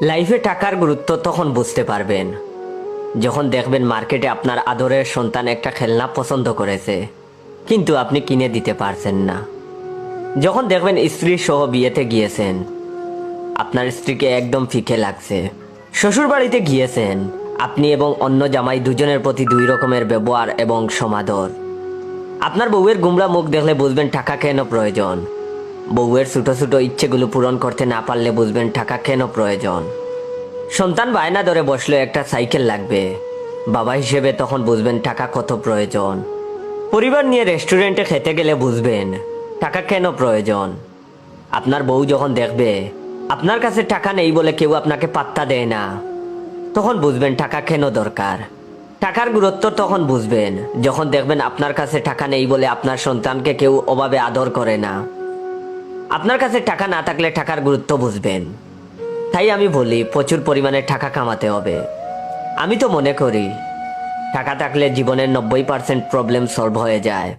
লাইফে টাকার গুরুত্ব তখন বুঝতে পারবেন যখন দেখবেন মার্কেটে আপনার আদরের সন্তান একটা খেলনা পছন্দ করেছে, কিন্তু আপনি কিনে দিতে পারছেন না। যখন দেখবেন স্ত্রী সহ বিয়েতে গিয়েছেন, আপনার স্ত্রীকে একদম ফিকে লাগছে। শ্বশুর বাড়িতে গিয়েছেন, আপনি এবং অন্য জামাই দুজনের প্রতি দুই রকমের ব্যবহার এবং সমাদর। আপনার বউয়ের গুমরা মুখ দেখলে বুঝবেন টাকা কেন প্রয়োজন। বউয়ের ছোট ছোট ইচ্ছেগুলো পূরণ করতে না পারলে বুঝবেন টাকা কেন প্রয়োজন। সন্তান বায়না ধরে বসলে একটা সাইকেল লাগবে, বাবা হিসেবে তখন বুঝবেন টাকা কত প্রয়োজন। পরিবার নিয়ে রেস্টুরেন্টে খেতে গেলে বুঝবেন টাকা কেন প্রয়োজন। আপনার বউ যখন দেখবে আপনার কাছে টাকা নেই বলে কেউ আপনাকে পাত্তা দেয় না, তখন বুঝবেন টাকা কেন দরকার। টাকার গুরুত্ব তখন বুঝবেন যখন দেখবেন আপনার কাছে টাকা নেই বলে আপনার সন্তানকে কেউ অভাবে আদর করে না। আপনার কাছে টাকা না থাকলে টাকার গুরুত্ব বুঝবেন। তাই আমি বলি প্রচুর পরিমাণে টাকা কামাতে হবে। আমি তো মনে করি টাকা থাকলে জীবনের 90% প্রবলেম সলভ হয়ে যায়।